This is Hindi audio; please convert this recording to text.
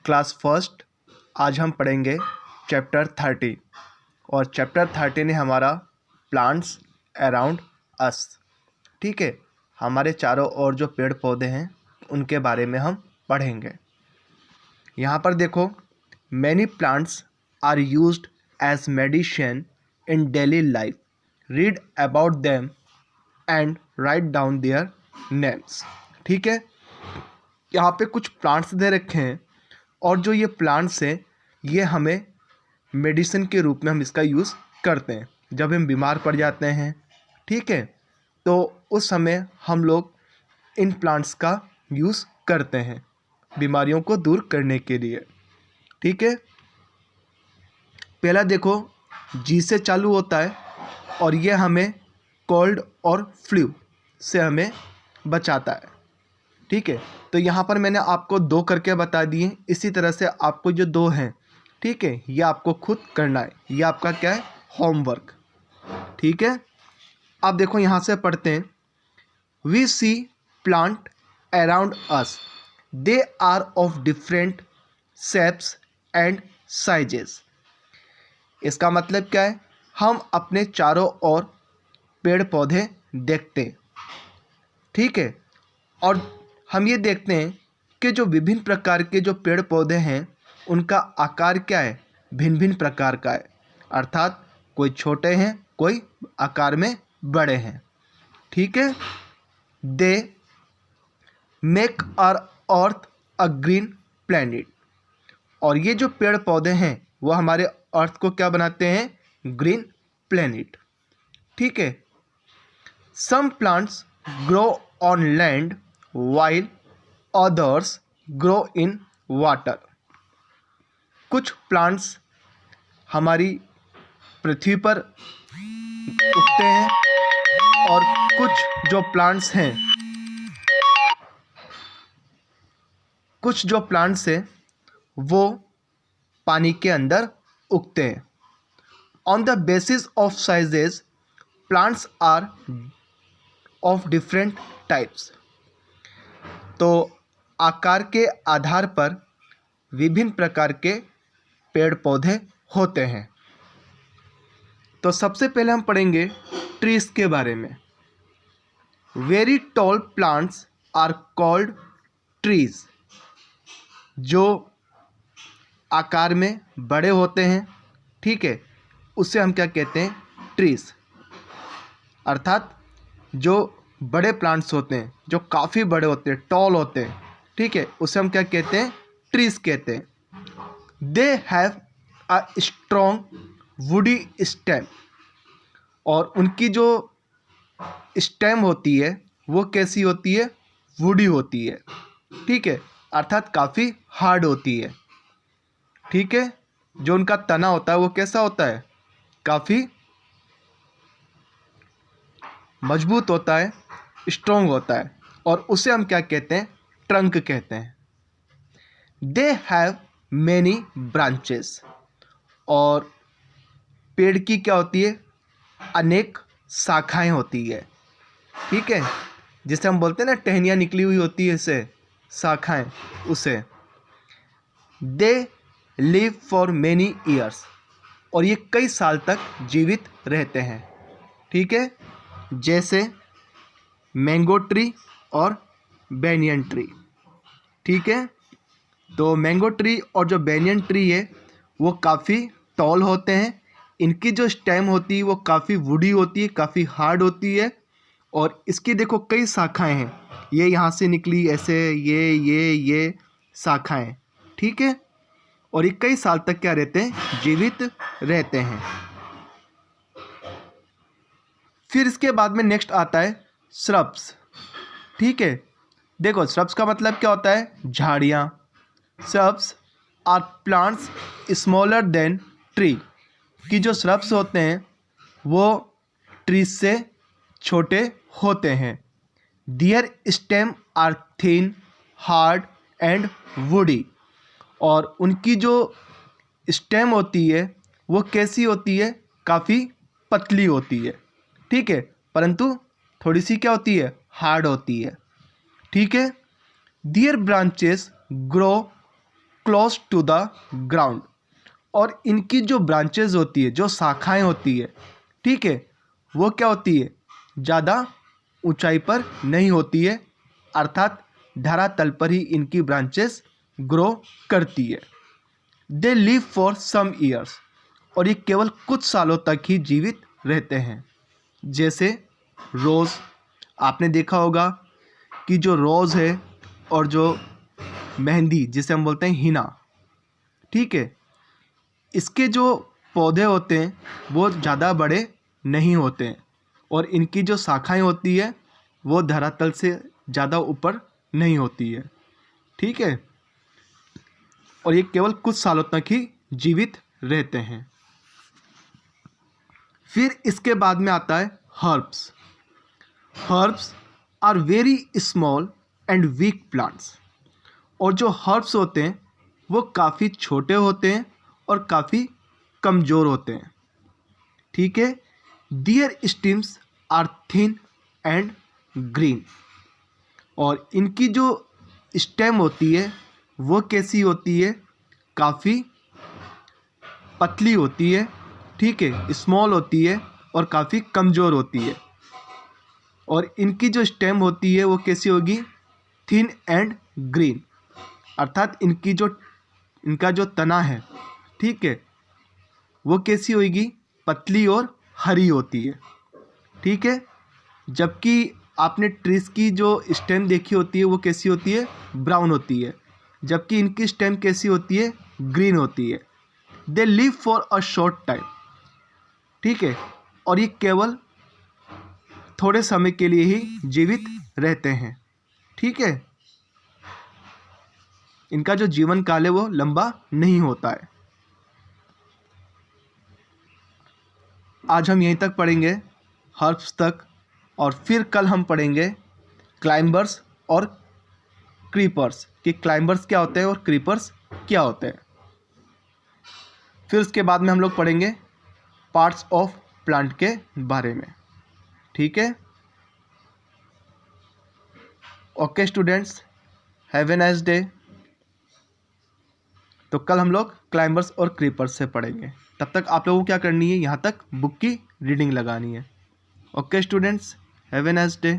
Class first. आज हम पढ़ेंगे चैप्टर 30 और चैप्टर 30 है हमारा प्लांट्स अराउंड अस। ठीक है, हमारे चारों ओर जो पेड़ पौधे हैं उनके बारे में हम पढ़ेंगे। यहाँ पर देखो, many plants are used as medicine in daily life. Read about them and write down their names. ठीक है, यहाँ पे कुछ प्लांट्स दे रखे हैं और जो ये प्लांट्स हैं ये हमें मेडिसिन के रूप में हम इसका यूज़ करते हैं जब हम बीमार पड़ जाते हैं। ठीक है, तो उस समय हम लोग इन प्लांट्स का यूज़ करते हैं बीमारियों को दूर करने के लिए। ठीक है, पहला देखो, जी से चालू होता है और ये हमें कोल्ड और फ्लू से हमें बचाता है। ठीक है, तो यहाँ पर मैंने आपको 2 करके बता दिए। इसी तरह से आपको जो 2 हैं, ठीक है, ये आपको खुद करना है। ये आपका क्या है, होमवर्क। ठीक है, अब देखो यहाँ से पढ़ते हैं। We see plant around us, they are of different shapes and sizes. इसका मतलब क्या है, हम अपने चारों ओर पेड़ पौधे देखते हैं। ठीक है, और हम ये देखते हैं कि जो विभिन्न प्रकार के जो पेड़ पौधे हैं उनका आकार क्या है, भिन्न भिन्न प्रकार का है। अर्थात कोई छोटे हैं, कोई आकार में बड़े हैं। ठीक है, they make our earth a green planet. और ये जो पेड़ पौधे हैं वो हमारे अर्थ को क्या बनाते हैं, ग्रीन प्लैनेट। ठीक है, some plants grow on land while others grow in water। कुछ प्लांट्स हमारी पृथ्वी पर उगते हैं और कुछ जो प्लांट्स हैं वो पानी के अंदर उगते हैं। On the basis of sizes plants are of different types. तो आकार के आधार पर विभिन्न प्रकार के पेड़ पौधे होते हैं। तो सबसे पहले हम पढ़ेंगे ट्रीज के बारे में। Very tall plants are called trees. जो आकार में बड़े होते हैं, ठीक है, उसे हम क्या कहते हैं, ट्रीज। अर्थात जो बड़े प्लांट्स होते हैं, जो काफ़ी बड़े होते हैं, टॉल होते हैं, ठीक है, उसे हम क्या कहते हैं, ट्रीज कहते हैं। They have a strong woody stem. और उनकी जो स्टेम होती है वो कैसी होती है, वुडी होती है। ठीक है, अर्थात काफ़ी हार्ड होती है। ठीक है, जो उनका तना होता है वो कैसा होता है, काफ़ी मजबूत होता है, स्ट्रॉन्ग होता है, और उसे हम क्या कहते हैं, ट्रंक कहते हैं। They have many branches. और पेड़ की क्या होती है, अनेक शाखाएं होती है। ठीक है, जिसे हम बोलते हैं ना, टहनियाँ निकली हुई होती है, इसे शाखाएं, उसे। दे लिव फॉर मैनी ईयर्स। और ये कई साल तक जीवित रहते हैं। ठीक है, जैसे मैंगो ट्री और बेनियन ट्री। ठीक है, तो मैंगो ट्री और जो बेनियन ट्री है वो काफ़ी टॉल होते हैं। इनकी जो स्टेम होती है वो काफ़ी वुडी होती है, काफ़ी हार्ड होती है, और इसकी देखो कई शाखाएं हैं। ये यहाँ से निकली ऐसे, ये शाखाएं। ठीक है, और ये कई साल तक क्या रहते हैं, जीवित रहते हैं। फिर इसके बाद में नेक्स्ट आता है श्रब्स। ठीक है, देखो श्रब्स का मतलब क्या होता है, झाड़ियाँ। Shrubs are plants smaller than tree. कि जो श्रब्स होते हैं वो ट्रीज से छोटे होते हैं। Their stem are thin, hard and woody. और उनकी जो स्टेम होती है वो कैसी होती है, काफ़ी पतली होती है। ठीक है, परंतु थोड़ी सी क्या होती है, हार्ड होती है। ठीक है, their branches grow close to the ground, और इनकी जो ब्रांचेज होती है, जो शाखाएं होती है, ठीक है, वो क्या होती है, ज़्यादा ऊंचाई पर नहीं होती है, अर्थात धरातल पर ही इनकी ब्रांचेस ग्रो करती है। They live for some years, और ये केवल कुछ सालों तक ही जीवित रहते हैं। जैसे रोज़, आपने देखा होगा कि जो रोज़ है और जो मेहंदी जिसे हम बोलते हैं हिना, ठीक है, इसके जो पौधे होते हैं वो ज़्यादा बड़े नहीं होते हैं, और इनकी जो शाखाएं होती है वो धरातल से ज़्यादा ऊपर नहीं होती है, ठीक है, और ये केवल कुछ सालों तक ही जीवित रहते हैं। फिर इसके बाद में आता है herbs. Herbs are very small and weak plants, और जो हर्ब्स होते हैं वो काफ़ी छोटे होते हैं और काफ़ी कमज़ोर होते हैं, ठीक है। Their stems are thin and green, और इनकी जो स्टेम होती है वो कैसी होती है, काफ़ी पतली होती है, ठीक है, स्मॉल होती है और काफ़ी कमज़ोर होती है। और इनकी जो स्टेम होती है वो कैसी होगी, थिन एंड ग्रीन, अर्थात इनका जो तना है, ठीक है, वो कैसी होगी, पतली और हरी होती है, ठीक है। जबकि आपने ट्रीज की जो स्टेम देखी होती है वो कैसी होती है, ब्राउन होती है, जबकि इनकी स्टेम कैसी होती है, ग्रीन होती है। They live for a short time, ठीक है, और ये केवल थोड़े समय के लिए ही जीवित रहते हैं, ठीक है। इनका जो जीवन काल है वो लंबा नहीं होता है। आज हम यहीं तक पढ़ेंगे, हर्ब्स तक, और फिर कल हम पढ़ेंगे क्लाइंबर्स और क्रीपर्स, कि क्लाइंबर्स क्या होते हैं और क्रीपर्स क्या होते हैं। फिर उसके बाद में हम लोग पढ़ेंगे पार्ट्स ऑफ प्लांट के बारे में, ठीक है। Okay students, have a nice day. तो कल हम लोग क्लाइंबर्स और क्रीपर्स से पढ़ेंगे। तब तक आप लोगों को क्या करनी है, यहाँ तक बुक की रीडिंग लगानी है। Okay students, have a nice day.